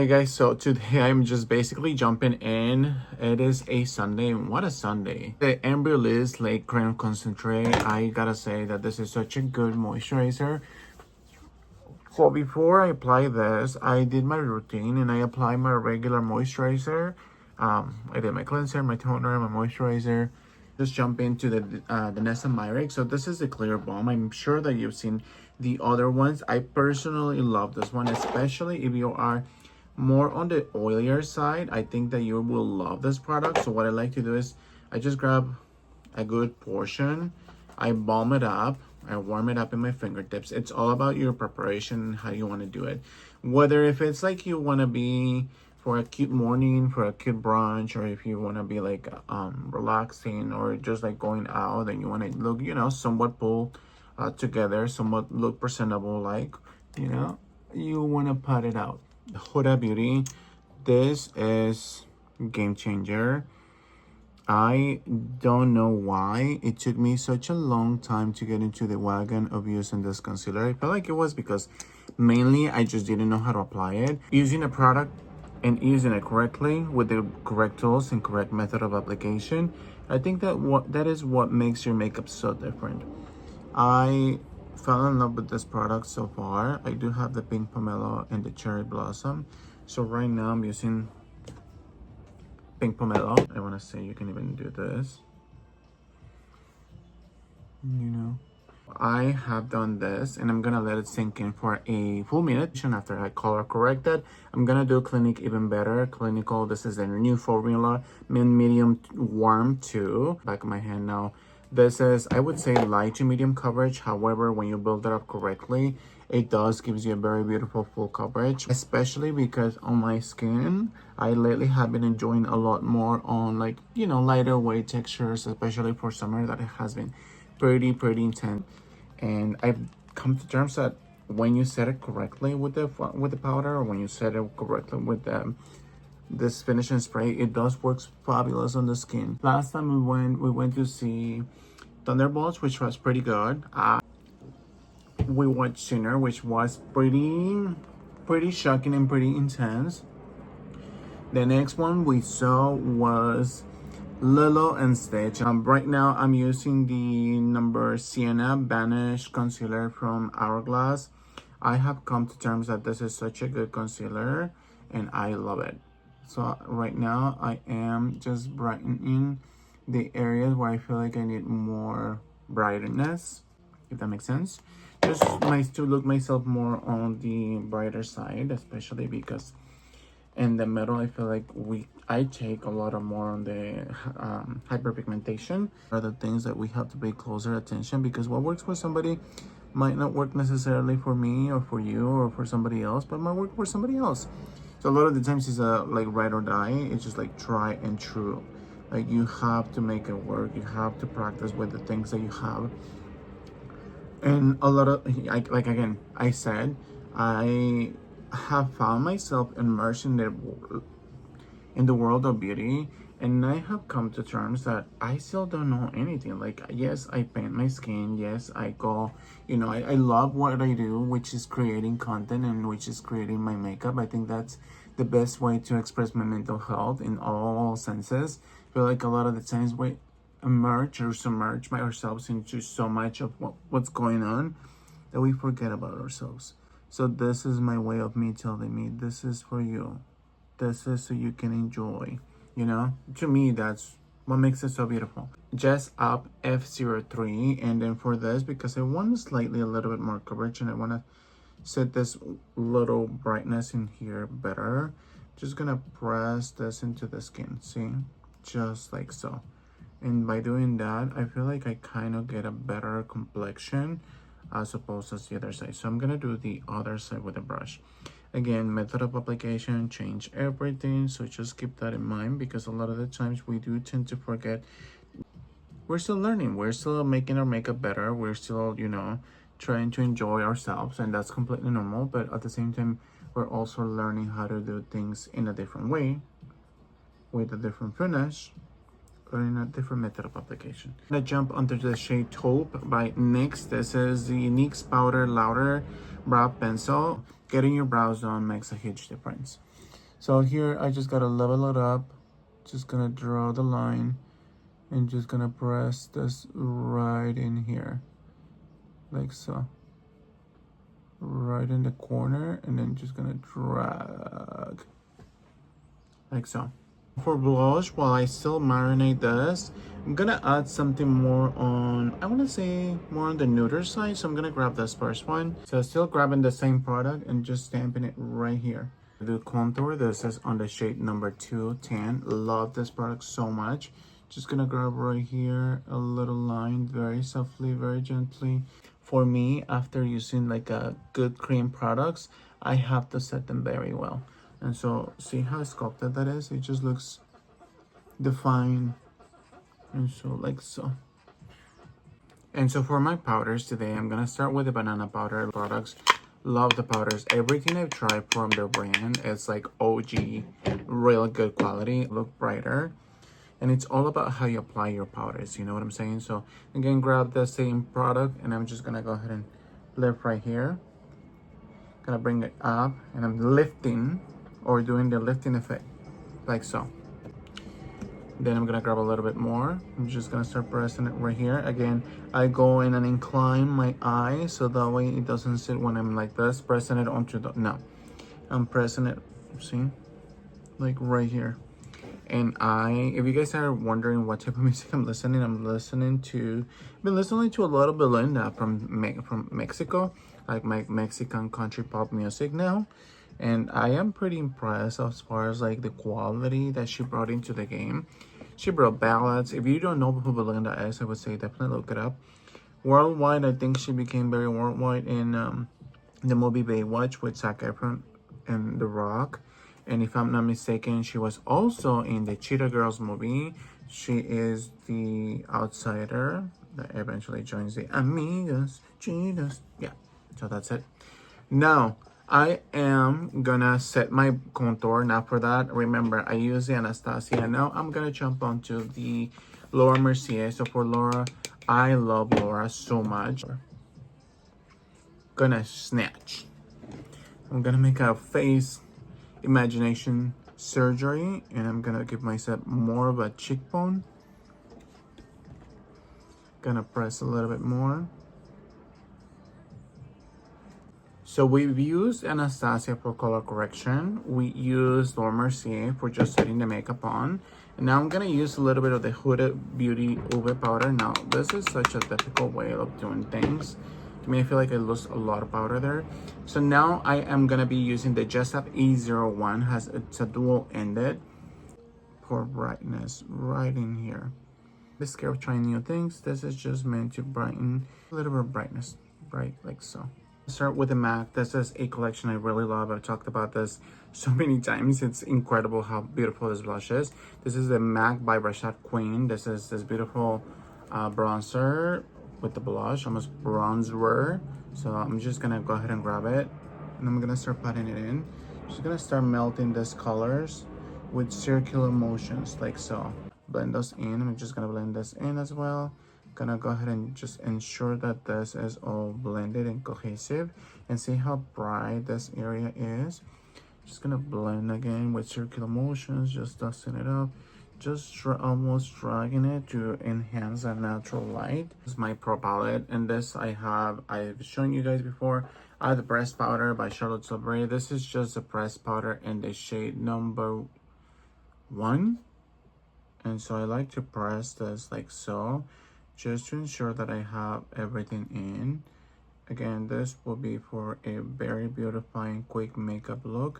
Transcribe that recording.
Hey guys, so today I'm just basically jumping in. It is a Sunday. What a Sunday. The Embryolisse Lake Cream Concentrate. I gotta say that this is such a good moisturizer. So before I apply this, I did my routine and I apply my regular moisturizer. I did my cleanser, my toner, my moisturizer. Just jump into the Niacinamide. So this is the clear balm. I'm sure that you've seen the other ones. I personally love this one, especially if you are more on the oilier side. I think that you will love this product. So what I like to do is I just grab a good portion, I balm it up, I warm it up in my fingertips. It's all about your preparation and how you want to do it. Whether if it's like you want to be for a cute morning, for a cute brunch, or if you want to be like relaxing, or just like going out and you want to look, somewhat pulled together, somewhat look presentable, like, you want to put it out. Huda Beauty, this is game changer. I don't know why it took me such a long time to get into the wagon of using this concealer. I felt like it was because mainly I just didn't know how to apply it. Using a product and using it correctly with the correct tools and correct method of application, I think that is what makes your makeup so different. I fell in love with this product so far. I do have the pink pomelo and the cherry blossom. So right now I'm using pink pomelo. I want to say you can even do this. I have done this and I'm gonna let it sink in for a full minute. And after I color corrected, I'm gonna do Clinique Even Better. Clinical, this is a new formula, medium warm 2. Back of my hand now. This is, I would say, light to medium coverage. However, when you build it up correctly, it gives you a very beautiful full coverage, especially because on my skin, I lately have been enjoying a lot more on lighter weight textures, especially for summer, that it has been pretty intense. And I've come to terms that when you set it correctly with the powder, or when you set it correctly with this finishing spray, it does work fabulous on the skin. Last time we went to see Thunderbolts, which was pretty good. We watched Sinner, which was pretty shocking and pretty intense. The next one we saw was Lilo and Stitch. Right now I'm using the number Sienna Vanish concealer from Hourglass. I have come to terms that this is such a good concealer and I love it. So right now I am just brightening the areas where I feel like I need more brightness, if that makes sense. Just nice to look myself more on the brighter side, especially because in the middle I feel like I take a lot of more on the hyperpigmentation. Are the things that we have to pay closer attention, because what works for somebody might not work necessarily for me or for you or for somebody else, but might work for somebody else. So a lot of the times it's like ride or die. It's just like try and true. Like you have to make it work. You have to practice with the things that you have. And a lot of, again, I said, I have found myself immersed in the world of beauty, and I have come to terms that I still don't know anything. Like, yes, I paint my skin. Yes, I go, I love what I do, which is creating content and which is creating my makeup. I think that's the best way to express my mental health in all senses. I feel like a lot of the times we submerge ourselves into so much of what's going on that we forget about ourselves. So this is my way of me telling me, this is for you. This is so you can enjoy, To me, that's what makes it so beautiful. Just up F03. And then for this, because I want slightly a little bit more coverage and I want to set this little brightness in here better, just gonna press this into the skin, see? Just like so. And by doing that, I feel like I kind of get a better complexion as opposed to the other side. So I'm gonna do the other side with a brush. Again, method of application, change everything. So just keep that in mind, because a lot of the times we do tend to forget. We're still learning. We're still making our makeup better. We're still, trying to enjoy ourselves, and that's completely normal. But at the same time, we're also learning how to do things in a different way, with a different finish, or in a different method of application. I'm gonna jump onto the shade Taupe by NYX. This is the NYX Powder Louder Brow Pencil. Getting your brows done makes a huge difference. So here I just gotta level it up. Just gonna draw the line and just gonna press this right in here, like so. Right in the corner, and then just gonna drag, like so. For blush, while I still marinate this, I'm gonna add something more on, I wanna say more on the neuter side. So I'm gonna grab this first one. So still grabbing the same product and just stamping it right here. The contour, this is on the shade number 210. Love this product so much. Just gonna grab right here a little line, very softly, very gently. For me, after using like a good cream products, I have to set them very well. And so see how sculpted that is? It just looks defined, and so like so. And so for my powders today, I'm gonna start with the banana powder products. Love the powders. Everything I've tried from their brand is like OG, real good quality, look brighter. And it's all about how you apply your powders, you know what I'm saying? So again, grab the same product and I'm just gonna go ahead and lift right here. Gonna bring it up and I'm lifting, or doing the lifting effect, like so. Then I'm gonna grab a little bit more. I'm just gonna start pressing it right here. Again, I go in and incline my eye so that way it doesn't sit when I'm like this, pressing it onto the, no. I'm pressing it, see? Like right here. And if you guys are wondering what type of music I'm listening to, I've been listening to a lot of Belinda from Mexico, like my Mexican country pop music now. And I am pretty impressed as far as like the quality that she brought into the game. She brought ballads. If you don't know who Belinda is, I would say definitely look it up. Worldwide, I think she became very worldwide in the movie Baywatch with Zac Efron and The Rock. And if I'm not mistaken, she was also in the Cheetah Girls movie. She is the outsider that eventually joins the Amigas, Cheetahs. Yeah, so that's it. Now, I am gonna set my contour. Now for that, remember, I use the Anastasia. Now I'm gonna jump onto the Laura Mercier. So for Laura, I love Laura so much. Gonna snatch. I'm gonna make a face imagination surgery, and I'm gonna give myself more of a cheekbone. Gonna press a little bit more. So we've used Anastasia for color correction. We used Laura Mercier for just setting the makeup on. And now I'm gonna use a little bit of the Huda Beauty Uve powder. Now, this is such a difficult way of doing things. To me, I feel like I lost a lot of powder there. So now I am gonna be using the Jessup E01. It's a dual ended for brightness right in here. Be scared of trying new things. This is just meant to brighten a little bit of brightness, bright like so. Start with the MAC. This is a collection I really love. I've talked about this so many times. It's incredible how beautiful this blush is. This is the MAC by Rashad Queen. This is this beautiful bronzer with the blush, almost bronzer. So I'm just gonna go ahead and grab it, and I'm gonna start putting it in. Just gonna start melting these colors with circular motions like so. Blend those in. I'm just gonna blend this in as well. Gonna go ahead and just ensure that this is all blended and cohesive, and see how bright this area is. Just gonna blend again with circular motions, just dusting it up, just almost dragging it to enhance a natural light. This is my Pro palette, and this I've shown you guys before. I have the pressed powder by Charlotte Tilbury. This is just a pressed powder in the shade number 1, and so I like to press this like so, just to ensure that I have everything in. Again, this will be for a very beautifying quick makeup look.